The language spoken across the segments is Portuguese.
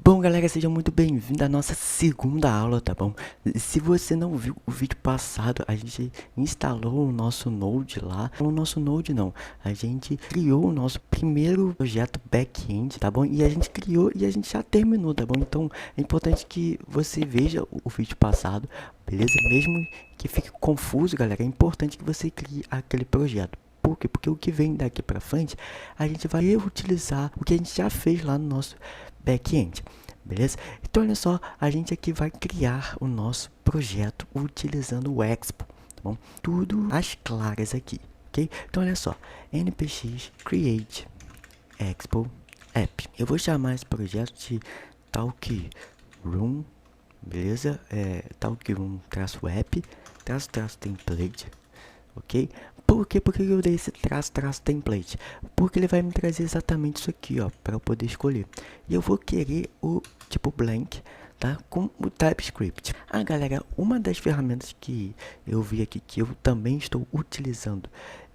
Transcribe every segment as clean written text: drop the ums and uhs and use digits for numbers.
Bom, galera, seja muito bem-vindo à nossa segunda aula, tá bom? Se você não viu o vídeo passado, a gente instalou o nosso Node lá. O nosso Node não, a gente criou o nosso primeiro projeto back-end, tá bom? E a gente criou e a gente já terminou, tá bom? Então, é importante que você veja o vídeo passado, beleza? Mesmo que fique confuso, galera, é importante que você crie aquele projeto. Por quê? Porque o que vem daqui pra frente, a gente vai reutilizar o que a gente já fez lá no nosso back-end, beleza? Então olha só, a gente aqui vai criar o nosso projeto utilizando o Expo, tá bom? Tudo às claras aqui, ok? Então olha só, npx create expo app. Eu vou chamar esse projeto de talkroom, beleza? Talkroom-app, _template, ok? Por quê? Porque eu dei esse _template? Porque ele vai me trazer exatamente isso aqui, ó, para eu poder escolher. E eu vou querer o tipo blank, tá? Com o TypeScript. Ah, galera, uma das ferramentas que eu vi aqui que eu também estou utilizando,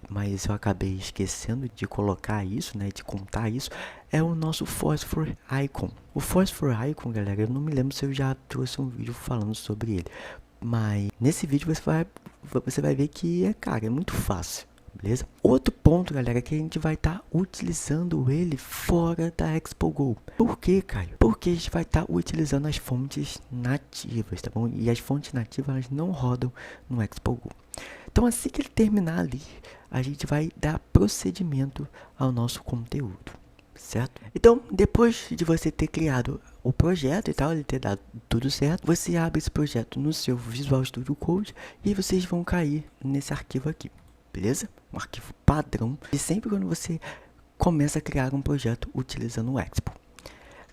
mas eu acabei esquecendo de colocar isso, né, de contar isso, é o nosso Phosphor Icon. O Phosphor Icon, galera, eu não me lembro se eu já trouxe um vídeo falando sobre ele. Mas nesse vídeo você vai ver que cara, é muito fácil, beleza? Outro ponto, galera, que a gente vai estar utilizando ele fora da Expo Go. Por quê, Caio? Porque a gente vai estar utilizando as fontes nativas, tá bom? E as fontes nativas, elas não rodam no Expo Go. Então, assim que ele terminar ali, a gente vai dar procedimento ao nosso conteúdo, certo? Então, depois de você ter criado o projeto e tal, ele ter dado tudo certo, você abre esse projeto no seu Visual Studio Code e vocês vão cair nesse arquivo aqui, beleza? Um arquivo padrão de sempre quando você começa a criar um projeto utilizando o Expo.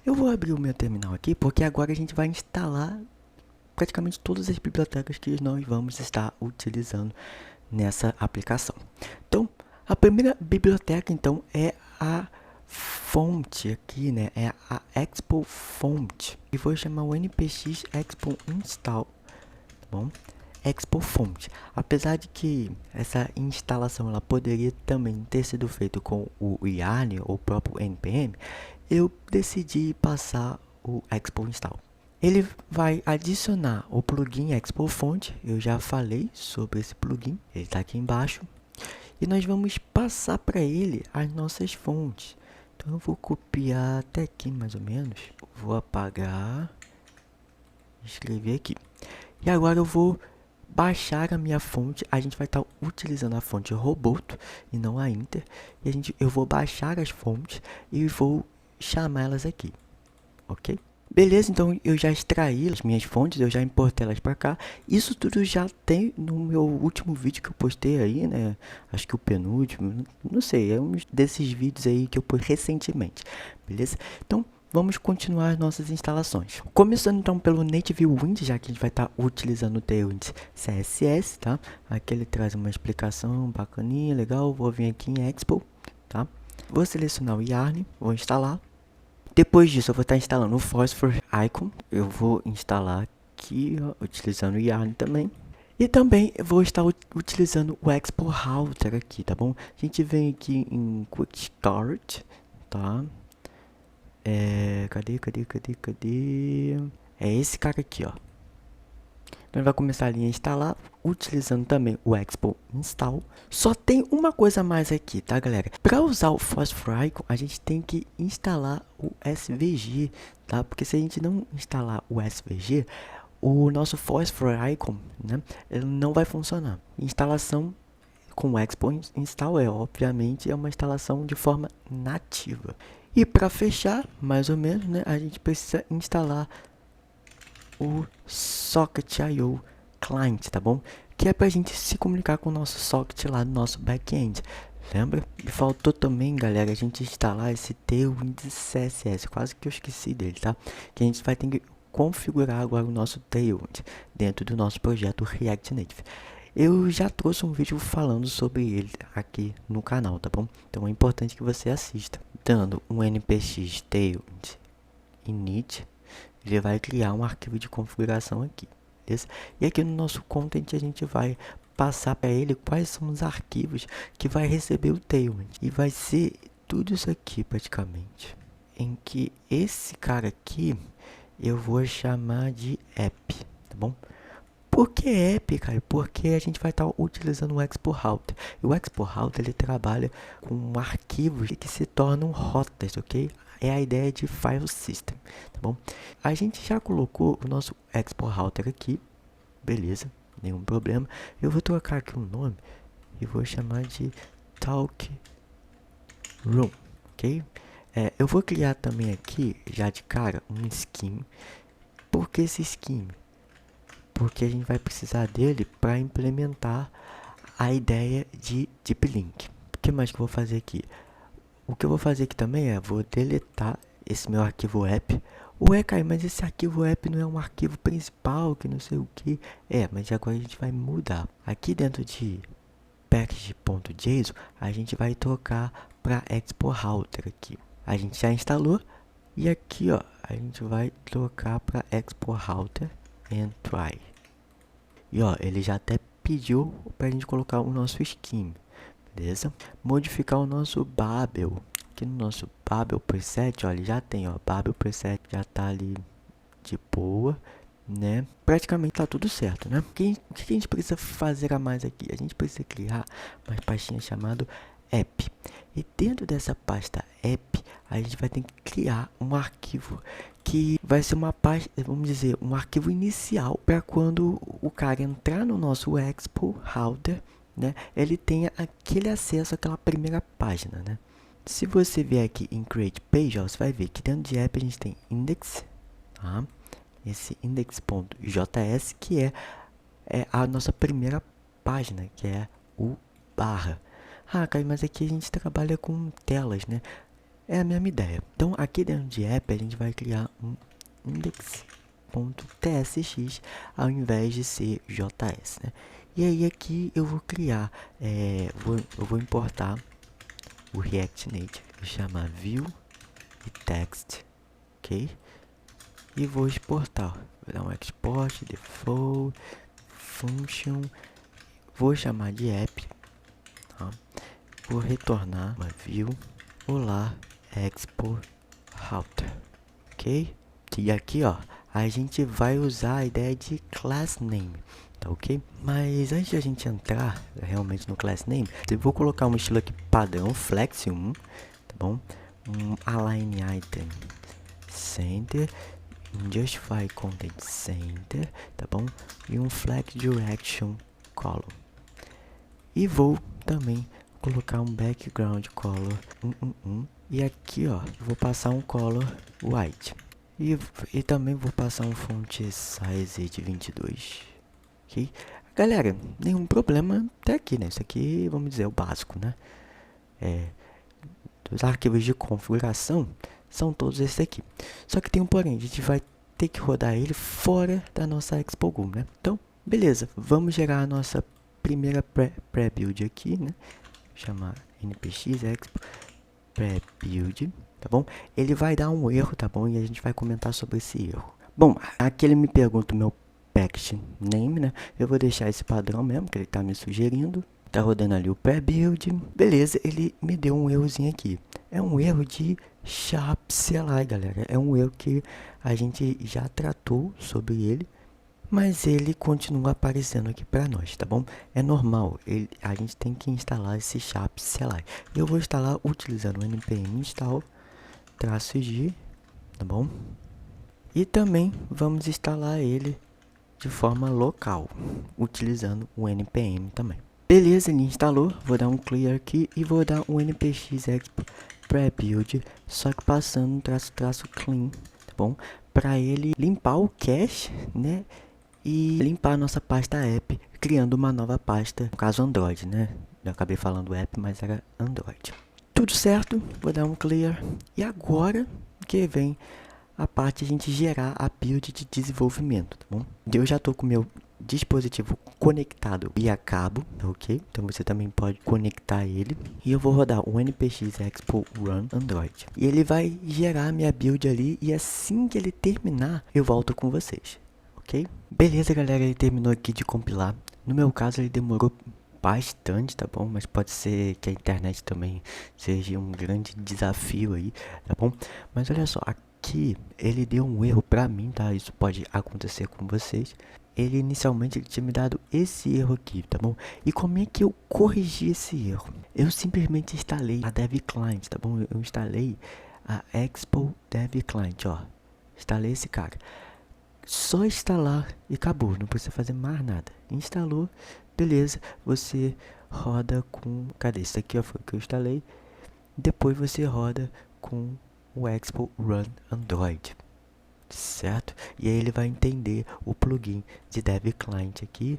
Eu vou abrir o meu terminal aqui porque agora a gente vai instalar praticamente todas as bibliotecas que nós vamos estar utilizando nessa aplicação. Então, a primeira biblioteca então é a fonte aqui, né? É a Expo Font. E vou chamar o npx expo install, tá bom? Expo Font. Apesar de que essa instalação ela poderia também ter sido feita com o yarn ou o próprio npm, eu decidi passar o Expo Install. Ele vai adicionar o plugin Expo Font. Eu já falei sobre esse plugin, ele está aqui embaixo. E nós vamos passar para ele as nossas fontes. Então eu vou copiar até aqui mais ou menos. Vou apagar, escrever aqui. E agora eu vou baixar a minha fonte. A gente vai estar utilizando a fonte Roboto e não a Inter. E eu vou baixar as fontes e vou chamar elas aqui, ok? Beleza, então eu já extraí as minhas fontes, eu já importei elas para cá. Isso tudo já tem no meu último vídeo que eu postei aí, né? Acho que o penúltimo, não sei, é um desses vídeos aí que eu pus recentemente, beleza? Então, vamos continuar as nossas instalações. Começando então pelo Native Wind, já que a gente vai estar utilizando o Tailwind CSS, tá? Aqui ele traz uma explicação bacaninha, legal. Vou vir aqui em Expo, tá? Vou selecionar o Yarn, vou instalar. Depois disso, eu vou estar instalando o Phosphor Icon. Eu vou instalar aqui, ó, utilizando o Yarn também. E também eu vou estar utilizando o Expo Router aqui, tá bom? A gente vem aqui em Quick Start, tá? Cadê? É esse cara aqui, ó. Então ele vai começar ali a instalar, utilizando também o Expo Install. Só tem uma coisa a mais aqui, tá, galera? Para usar o Phosphor Icon, a gente tem que instalar o SVG, tá? Porque se a gente não instalar o SVG, o nosso Phosphor Icon, né, ele não vai funcionar. Instalação com o Expo Install obviamente, é uma instalação de forma nativa. E para fechar, mais ou menos, né, a gente precisa instalar o Socket.io Client, tá bom? Que é pra gente se comunicar com o nosso socket lá no nosso back-end. Lembra? E faltou também, galera, a gente instalar esse Tailwind CSS. Quase que eu esqueci dele, tá? Que a gente vai ter que configurar agora o nosso Tailwind dentro do nosso projeto React Native. Eu já trouxe um vídeo falando sobre ele aqui no canal, tá bom? Então é importante que você assista. Dando um npx Tailwind init, ele vai criar um arquivo de configuração aqui, beleza? E aqui no nosso content a gente vai passar para ele quais são os arquivos que vai receber o Tailwind. E vai ser tudo isso aqui praticamente. em que esse cara aqui eu vou chamar de app, tá bom? Por que app, cara? Porque a gente vai estar utilizando o Export Router. E o Export Router ele trabalha com arquivos que se tornam rotas, ok? É a ideia de file system, tá bom? A gente já colocou o nosso Export Router aqui, beleza? Nenhum problema. Eu vou trocar aqui um nome e vou chamar de Talk Room, ok? Eu vou criar também aqui, já de cara, um scheme. Por que esse scheme? Porque a gente vai precisar dele para implementar a ideia de Deep Link. O que mais que eu vou fazer aqui? O que eu vou fazer aqui também vou deletar esse meu arquivo app. Ué, Caio, mas esse arquivo app não é um arquivo principal, que não sei o que. Mas agora a gente vai mudar. Aqui dentro de package.json, a gente vai trocar para Export Router aqui. A gente já instalou. E aqui, ó, a gente vai trocar para Export Router and try. E ó, ele já até pediu para a gente colocar o nosso scheme, beleza? Modificar o nosso Babel. Aqui no nosso Babel preset, ó, ele já tem, ó, Babel preset já tá ali de boa, né? Praticamente tá tudo certo, né? O que a gente precisa fazer a mais aqui? A gente precisa criar uma pastinha chamada app. E dentro dessa pasta app, a gente vai ter que criar um arquivo que vai ser uma pasta, vamos dizer, um arquivo inicial para quando o cara entrar no nosso Export Router, né, ele tenha aquele acesso àquela primeira página, né? Se você vier aqui em Create Page, ó, você vai ver que dentro de app a gente tem index, tá? Esse index.js que é a nossa primeira página, que é o barra. Ah, Caio, mas aqui a gente trabalha com telas, né? É a mesma ideia. Então, aqui dentro de app, a gente vai criar um index.tsx ao invés de ser JS, né? E aí, aqui eu vou criar, eu vou importar o React Native, vou chamar view e text, ok? E vou exportar, vou dar um export, default, function, vou chamar de app, tá? Vou retornar uma view, olá, export router, ok? E aqui, ó, a gente vai usar a ideia de class name, tá ok? Mas antes de a gente entrar realmente no class name, eu vou colocar um estilo aqui padrão, flex 1, tá bom? Um align item center, um justify content center, tá bom? E um flex direction column. E vou também colocar um background color 111 e aqui, ó, vou passar um color white. E também vou passar um font size de 22, ok? Galera, nenhum problema até aqui, né? Isso aqui, vamos dizer, é o básico, né? Os arquivos de configuração são todos esses aqui. Só que tem um porém, a gente vai ter que rodar ele fora da nossa Expo Go, né? Então, beleza, vamos gerar a nossa primeira pré-build aqui, né? Chamar npx expo pré-build, tá bom? Ele vai dar um erro, tá bom? E a gente vai comentar sobre esse erro. Bom, aqui ele me pergunta o meu package name, né? Eu vou deixar esse padrão mesmo, que ele tá me sugerindo. Tá rodando ali o pré-build. Beleza, ele me deu um errozinho aqui. É um erro de sharp CLI, galera. É um erro que a gente já tratou sobre ele, mas ele continua aparecendo aqui para nós, tá bom? É normal, a gente tem que instalar esse sharp CLI. Eu vou instalar utilizando o npm install -g, tá bom? E também vamos instalar ele de forma local, utilizando o npm também. Beleza, ele instalou, vou dar um clear aqui e vou dar um npx expo pré-build, só que passando um --clean, tá bom? Para ele limpar o cache, né? E limpar a nossa pasta app, criando uma nova pasta, no caso Android, né? Eu acabei falando app, mas era Android. Tudo certo, vou dar um clear. E agora que vem a parte de a gente gerar a build de desenvolvimento, tá bom? Eu já estou com o meu dispositivo conectado via cabo, ok? Então você também pode conectar ele. E eu vou rodar o npx expo run android. E ele vai gerar a minha build ali e assim que ele terminar, eu volto com vocês. Ok? Beleza, galera, ele terminou aqui de compilar. No meu caso, ele demorou bastante, tá bom? Mas pode ser que a internet também seja um grande desafio aí, tá bom? Mas olha só, aqui ele deu um erro pra mim, tá? Isso pode acontecer com vocês. Ele inicialmente ele tinha me dado esse erro aqui, tá bom? E como é que eu corrigi esse erro? Eu simplesmente instalei a Dev Client, tá bom? Eu instalei a Expo Dev Client, ó. Instalei esse cara. Só instalar e acabou, não precisa fazer mais nada. Instalou, beleza, você roda com... Cadê? Isso aqui ó, foi o que eu instalei. Depois você roda com o Expo Run Android, certo? E aí ele vai entender o plugin de Dev Client aqui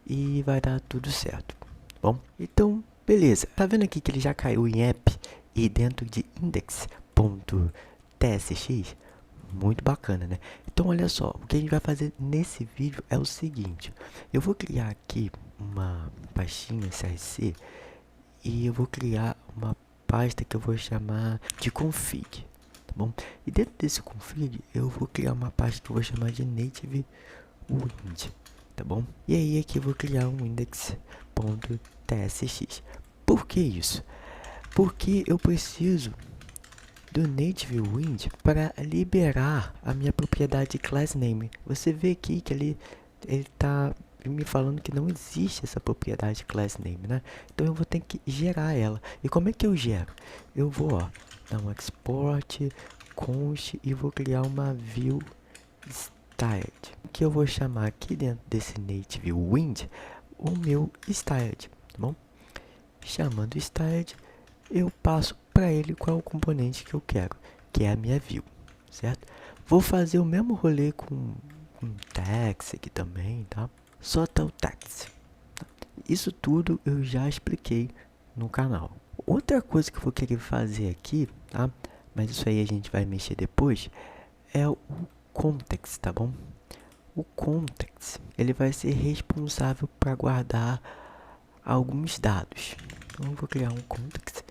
e vai dar tudo certo. Bom, então, beleza. Tá vendo aqui que ele já caiu em app e dentro de index.tsx? Muito bacana, né? Então, olha só, o que a gente vai fazer nesse vídeo é o seguinte. Eu vou criar aqui uma pastinha CSC e eu vou criar uma pasta que eu vou chamar de config, tá bom? E dentro desse config, eu vou criar uma pasta que eu vou chamar de native wind, tá bom? E aí aqui eu vou criar um index.tsx. Por que isso? Porque eu preciso do native wind para liberar a minha propriedade class name. Você vê aqui que ele tá me falando que não existe essa propriedade class name, né? Então eu vou ter que gerar ela. E como é que eu gero? Eu vou, ó, dar um export const e vou criar uma view styled, que eu vou chamar aqui dentro desse native wind o meu styled, tá bom? Chamando styled, eu passo para ele qual é o componente que eu quero, que é a minha view, certo? Vou fazer o mesmo rolê com text aqui também, tá? Só tá o text. Isso tudo eu já expliquei no canal. Outra coisa que eu vou querer fazer aqui, tá? Mas isso aí a gente vai mexer depois, é o context, tá bom? O context, ele vai ser responsável para guardar alguns dados. Então eu vou criar um context.tsx,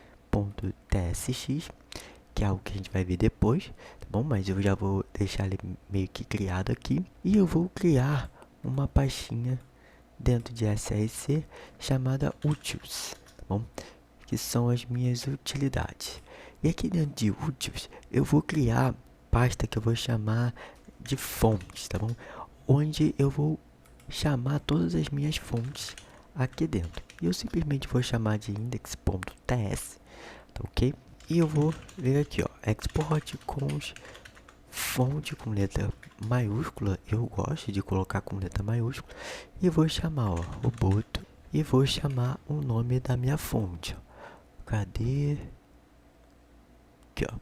que é algo que a gente vai ver depois, tá bom? Mas eu já vou deixar ele meio que criado aqui. E eu vou criar uma pastinha dentro de SRC chamada utils, tá bom? Que são as minhas utilidades. E aqui dentro de utils, eu vou criar pasta que eu vou chamar de fontes, tá bom? Onde eu vou chamar todas as minhas fontes aqui dentro. E eu simplesmente vou chamar de index.ts, tá ok? E eu vou ver aqui, ó, export const fonte com letra maiúscula. Eu gosto de colocar com letra maiúscula. E vou chamar, ó, Roboto. E vou chamar o nome da minha fonte, ó. Cadê? Aqui, ó.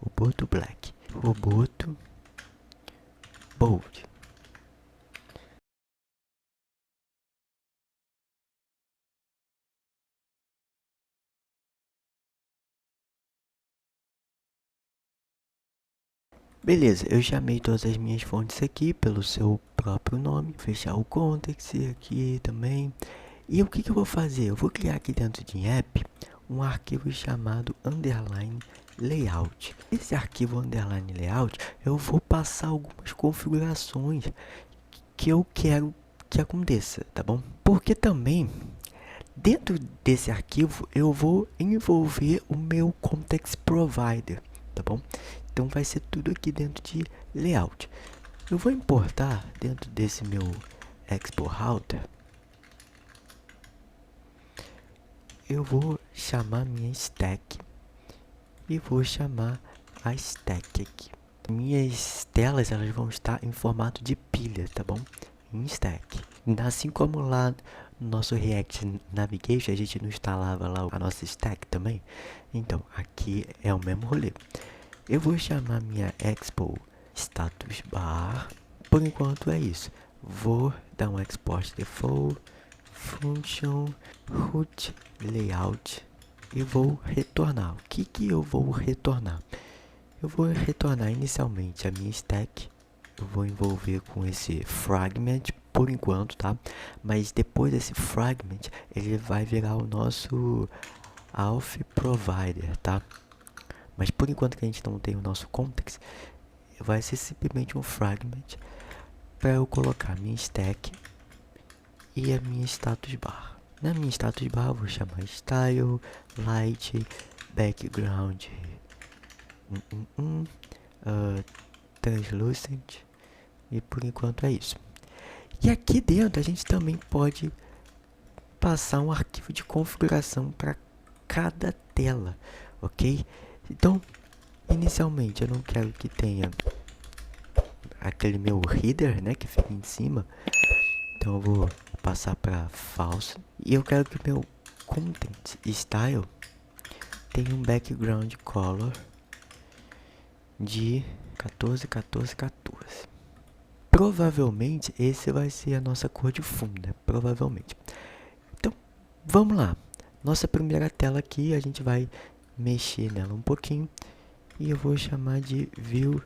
Roboto Black. Roboto Bold. Beleza, eu chamei todas as minhas fontes aqui pelo seu próprio nome. Fechar o context aqui também. E o que eu vou fazer? Eu vou criar aqui dentro de app um arquivo chamado underline layout. Esse arquivo underline layout, eu vou passar algumas configurações que eu quero que aconteça, tá bom? Porque também dentro desse arquivo eu vou envolver o meu context provider, tá bom? Então vai ser tudo aqui dentro de layout. Eu vou importar dentro desse meu Expo Router. Eu vou chamar minha stack e vou chamar a stack aqui. Minhas telas elas vão estar em formato de pilha, tá bom? Em stack. Assim como lá no nosso React Navigation a gente não instalava lá a nossa stack também. Então aqui é o mesmo rolê. Eu vou chamar minha Expo Status Bar. Por enquanto é isso. Vou dar um export default function root layout e vou retornar. O que eu vou retornar? Eu vou retornar inicialmente a minha stack. Eu vou envolver com esse fragment por enquanto, tá? Mas depois desse fragment, ele vai virar o nosso auth provider, tá? Mas por enquanto que a gente não tem o nosso context, vai ser simplesmente um fragment para eu colocar minha stack e a minha status bar. Na minha status bar vou chamar style, light, background, translucent, e por enquanto é isso. E aqui dentro a gente também pode passar um arquivo de configuração para cada tela, ok? Então, inicialmente eu não quero que tenha aquele meu header, né, que fica em cima. Então eu vou passar para falso. E eu quero que o meu content style tenha um background color de 14, 14, 14. Provavelmente esse vai ser a nossa cor de fundo, né? Provavelmente. Então, vamos lá. Nossa primeira tela aqui, a gente vai mexer nela um pouquinho. E eu vou chamar de view.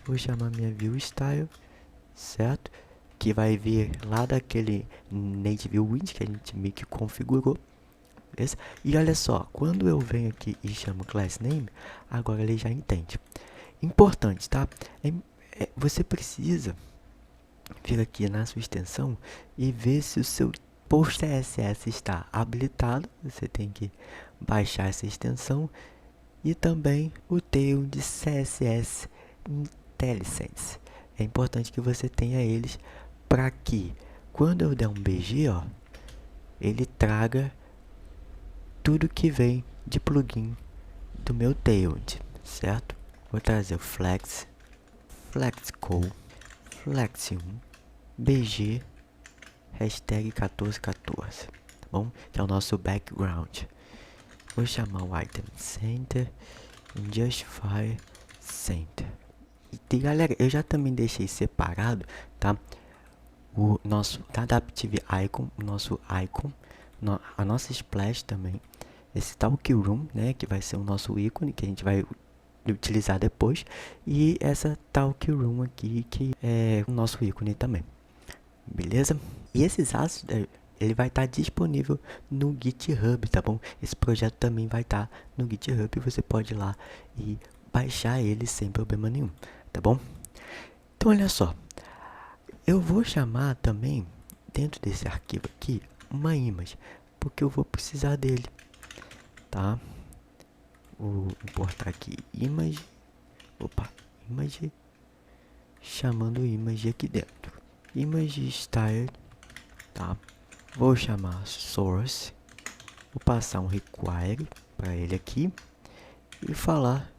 Vou chamar minha view style, certo? Que vai vir lá daquele native wind que a gente meio que configurou. Beleza? E olha só, quando eu venho aqui e chamo class name, agora ele já entende. Importante, tá? Você precisa vir aqui na sua extensão e ver se o seu post CSS está habilitado. Você tem que baixar essa extensão e também o tail de CSS IntelliSense. É importante que você tenha eles para que quando eu der um BG, ó, ele traga tudo que vem de plugin do meu tailwind, certo? Vou trazer o flex, flexco, flex1, bg, hashtag 1414, tá bom? Que é o nosso background. Vou chamar o item center e justify center. E galera, eu já também deixei separado, tá? O nosso Adaptive Icon, o nosso icon, a nossa splash também. Esse Talk Room, né, que vai ser o nosso ícone, que a gente vai utilizar depois. E essa Talk Room aqui, que é o nosso ícone também. Beleza? E esses assets, ele vai estar disponível no GitHub, tá bom? Esse projeto também vai estar no GitHub e você pode ir lá e baixar ele sem problema nenhum, tá bom? Então, olha só. Eu vou chamar também, dentro desse arquivo aqui, uma image, porque eu vou precisar dele, tá? Vou importar aqui image, image, chamando image aqui dentro. Image style, tá? Vou chamar source, vou passar um require para ele aqui e falar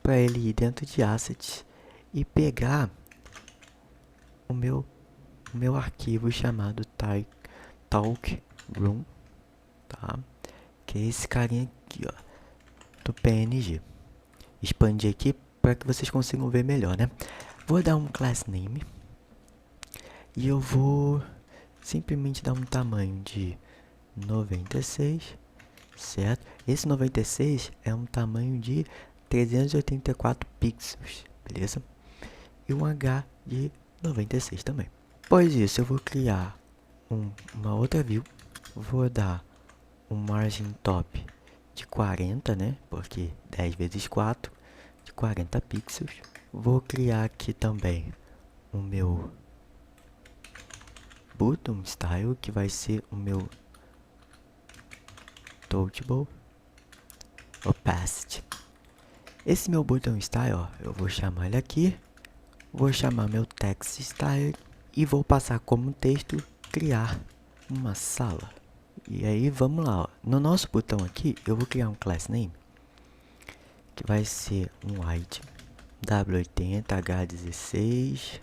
para ele ir dentro de assets e pegar o meu arquivo chamado talk room, tá? Que é esse carinha aqui, ó, do PNG. Expandir aqui para que vocês consigam ver melhor, né? Vou dar um class name e eu vou simplesmente dar um tamanho de 96, certo? Esse 96 é um tamanho de 384 pixels, beleza? E um H de 96 também. Após isso, eu vou criar uma outra view. Vou dar um margin top de 40, né? Porque 10 vezes 4, de 40 pixels. Vou criar aqui também o meu button style, que vai ser o meu touchable opacity. Esse meu button style, ó, eu vou chamar ele aqui. Vou chamar meu text style e vou passar como texto criar uma sala. E aí vamos lá, ó. No nosso botão aqui eu vou criar um class name que vai ser um item W80 H16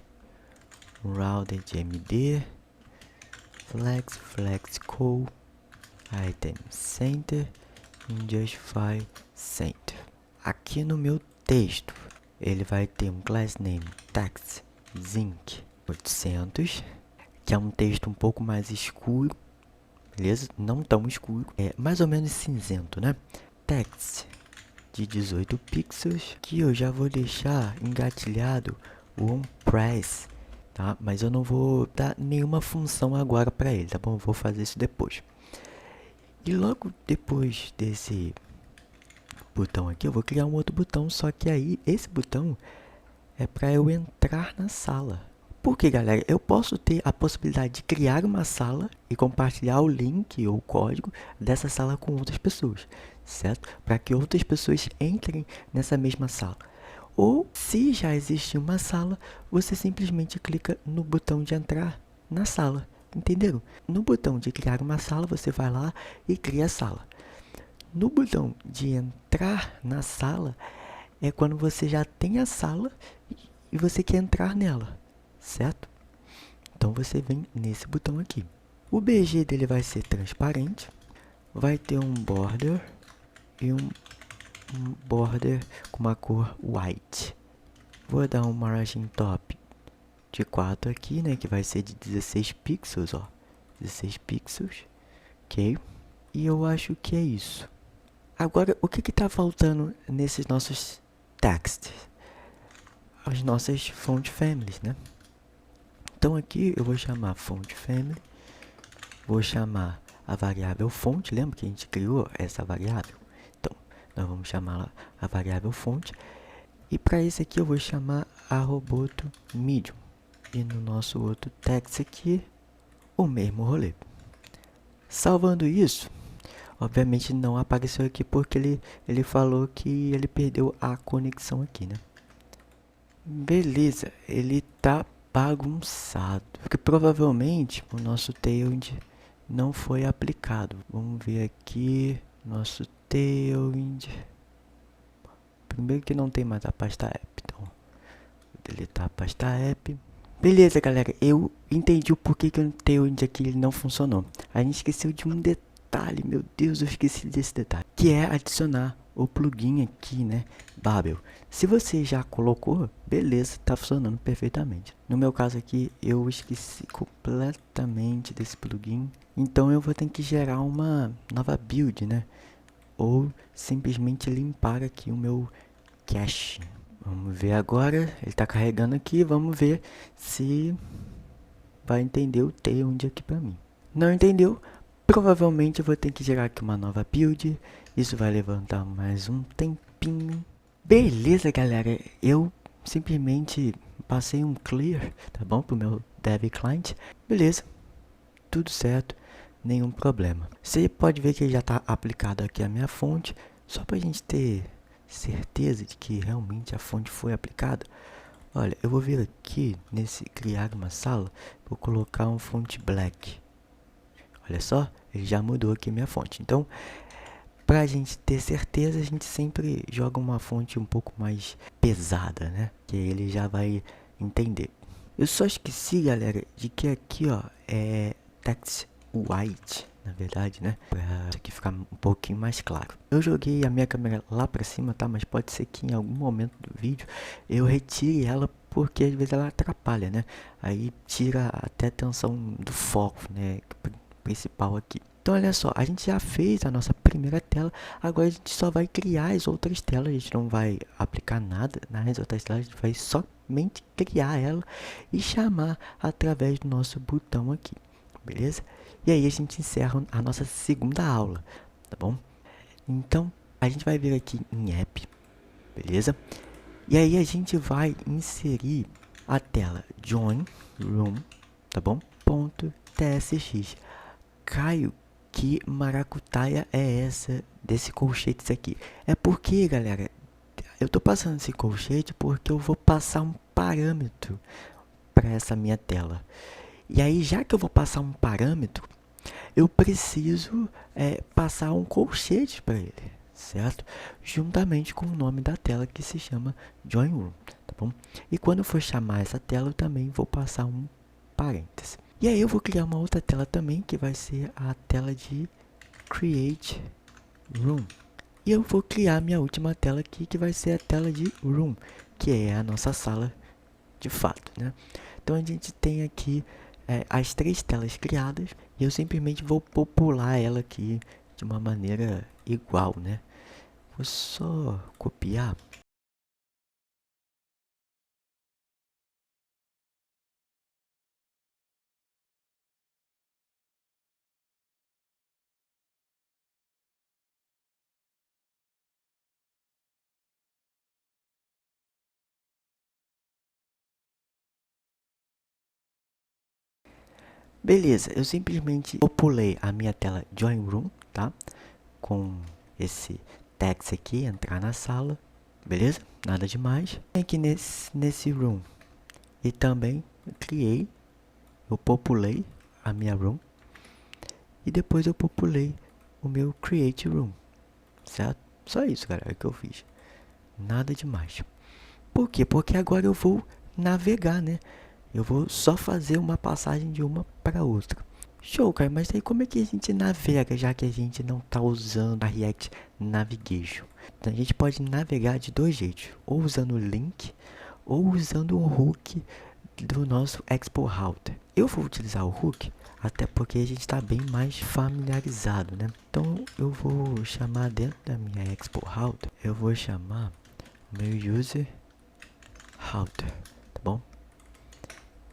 rounded MD flexco item center justify center. Aqui no meu texto ele vai ter um class name text zinc 800, que é um texto um pouco mais escuro, beleza? Não tão escuro, é mais ou menos cinzento, né? Text de 18 pixels, que eu já vou deixar engatilhado o onPress, tá? Mas eu não vou dar nenhuma função agora para ele, tá bom? Eu vou fazer isso depois. E logo depois desse botão aqui, eu vou criar um outro botão, só que aí esse botão é para eu entrar na sala. Porque, galera, eu posso ter a possibilidade de criar uma sala e compartilhar o link ou o código dessa sala com outras pessoas, certo? Para que outras pessoas entrem nessa mesma sala. Ou, se já existe uma sala, você simplesmente clica no botão de entrar na sala, entenderam? No botão de criar uma sala, você vai lá e cria a sala. No botão de entrar na sala, é quando você já tem a sala e você quer entrar nela, certo? Então você vem nesse botão aqui. O BG dele vai ser transparente, vai ter um border e um border com uma cor white. Vou dar um margin top de 4 aqui, né, que vai ser de 16 pixels, ó. 16 pixels, ok? E eu acho que é isso. Agora, o que está faltando nesses nossos texts? As nossas font families, né? Então aqui eu vou chamar font family, vou chamar a variável font, lembra que a gente criou essa variável? Então, nós vamos chamar a variável font, e para esse aqui eu vou chamar a roboto medium. E no nosso outro text aqui, o mesmo rolê. Salvando isso, obviamente não apareceu aqui porque ele falou que ele perdeu a conexão aqui, né? Beleza, ele tá bagunçado, porque provavelmente o nosso tailwind não foi aplicado. Vamos ver aqui, nosso tailwind. Primeiro que não tem mais a pasta app, então vou deletar a pasta app. Beleza, galera, eu entendi o porquê que o tailwind aqui não funcionou. A gente esqueceu de um detalhe, meu Deus, eu esqueci desse detalhe, que é adicionar o plugin aqui, né, Babel. Se você já colocou, beleza, tá funcionando perfeitamente. No meu caso aqui, eu esqueci completamente desse plugin, então eu vou ter que gerar uma nova build, né, ou simplesmente limpar aqui o meu cache. Vamos ver agora, ele tá carregando aqui, vamos ver se vai entender o tailwind aqui pra mim. Não entendeu? Provavelmente eu vou ter que gerar aqui uma nova build. Isso vai levantar mais um tempinho. Beleza, galera. Eu simplesmente passei um clear, tá bom? Pro meu dev client. Beleza. Tudo certo. Nenhum problema. Você pode ver que já está aplicado aqui a minha fonte. Só pra gente ter certeza de que realmente a fonte foi aplicada. Olha, eu vou vir aqui nesse criar uma sala. Vou colocar um fonte black. Olha só, ele já mudou aqui minha fonte. Então, para a gente ter certeza, a gente sempre joga uma fonte um pouco mais pesada, né? Que ele já vai entender. Eu só esqueci, galera, de que aqui, ó, é text white, na verdade, né? Pra isso aqui ficar um pouquinho mais claro. Eu joguei a minha câmera lá pra cima, tá? Mas pode ser que em algum momento do vídeo eu retire ela, porque às vezes ela atrapalha, né? Aí tira até a atenção do foco, né? Principal aqui. Então olha só, a gente já fez a nossa primeira tela, agora a gente só vai criar as outras telas, a gente não vai aplicar nada nas outras telas, a gente vai somente criar ela e chamar através do nosso botão aqui, beleza? E aí a gente encerra a nossa segunda aula, tá bom? Então a gente vai vir aqui em app, beleza? E aí a gente vai inserir a tela join room, tá bom? Ponto .tsx. Caio, que maracutaia é essa desse colchete aqui? É porque, galera, eu tô passando esse colchete porque eu vou passar um parâmetro para essa minha tela. E aí, já que eu vou passar um parâmetro, eu preciso passar um colchete para ele, certo? Juntamente com o nome da tela que se chama Join Room, tá bom? E quando eu for chamar essa tela, eu também vou passar um parêntese. E aí eu vou criar uma outra tela também, que vai ser a tela de Create Room. E eu vou criar minha última tela aqui, que vai ser a tela de Room, que é a nossa sala de fato, né? Então a gente tem aqui as três telas criadas, e eu simplesmente vou popular ela aqui de uma maneira igual, né? Vou só copiar. Beleza, eu simplesmente populei a minha tela Join Room, tá? Com esse text aqui, entrar na sala, beleza? Nada demais. Aqui nesse room e também criei, eu populei a minha room e depois eu populei o meu create room, certo? Só isso, galera, que eu fiz. Nada demais. Por quê? Porque agora eu vou navegar, né? Eu vou só fazer uma passagem de uma para outra. Show, cara, mas aí como é que a gente navega, já que a gente não está usando a React Navigation? Então a gente pode navegar de dois jeitos, ou usando o link, ou usando o hook do nosso Export Router. Eu vou utilizar o hook, até porque a gente está bem mais familiarizado, né? Então eu vou chamar dentro da minha Export Router, eu vou chamar meu User Router, tá bom?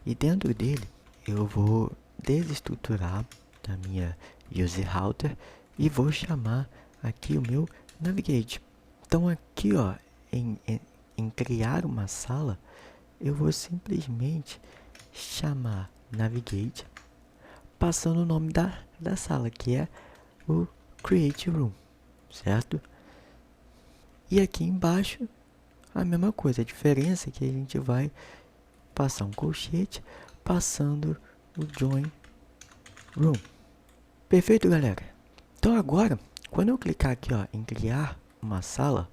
E dentro dele eu vou desestruturar a minha User Router e vou chamar aqui o meu Navigate. Então aqui, ó, em criar uma sala, eu vou simplesmente chamar Navigate, passando o nome da sala, que é o Create Room, certo? E aqui embaixo, a mesma coisa, a diferença é que a gente vai passar um colchete, passando o Join Room. Perfeito, galera? Então agora, quando eu clicar aqui, ó, em criar uma sala,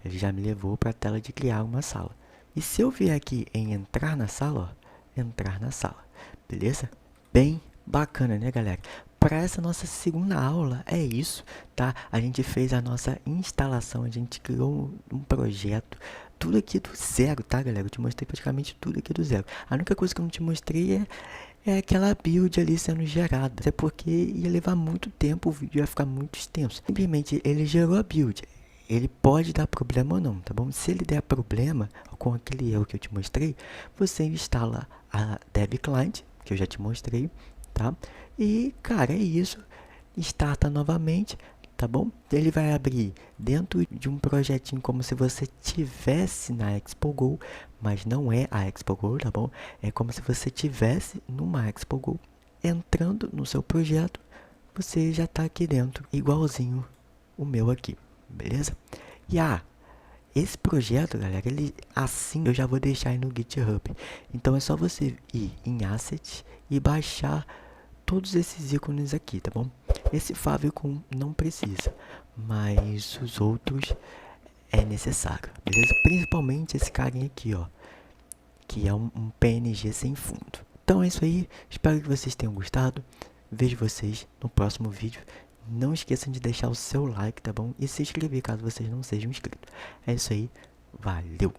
ele já me levou para a tela de criar uma sala. E se eu vier aqui em entrar na sala, ó, entrar na sala, beleza? Bem bacana, né, galera? Para essa nossa segunda aula é isso, tá? A gente fez a nossa instalação, a gente criou um projeto, tudo aqui do zero, tá, galera? Eu te mostrei praticamente tudo aqui do zero. A única coisa que eu não te mostrei é aquela build ali sendo gerada, até porque ia levar muito tempo, o vídeo ia ficar muito extenso. Simplesmente ele gerou a build. Ele pode dar problema ou não, tá bom? Se ele der problema, com aquele erro que eu te mostrei, você instala a Dev Client, que eu já te mostrei, tá? E, cara, é isso. Starta novamente, tá bom? Ele vai abrir dentro de um projetinho como se você tivesse na ExpoGo, mas não é a ExpoGo, tá bom? É como se você tivesse numa ExpoGo. Entrando no seu projeto, você já tá aqui dentro, igualzinho o meu aqui, beleza? E esse projeto, galera, ele assim eu já vou deixar aí no GitHub. Então é só você ir em Assets e baixar todos esses ícones aqui, tá bom? Esse favicon não precisa, mas os outros é necessário, beleza? Principalmente esse carinha aqui, ó, que é um PNG sem fundo. Então é isso aí, espero que vocês tenham gostado. Vejo vocês no próximo vídeo. Não esqueçam de deixar o seu like, tá bom? E se inscrever caso vocês não sejam inscritos. É isso aí, valeu!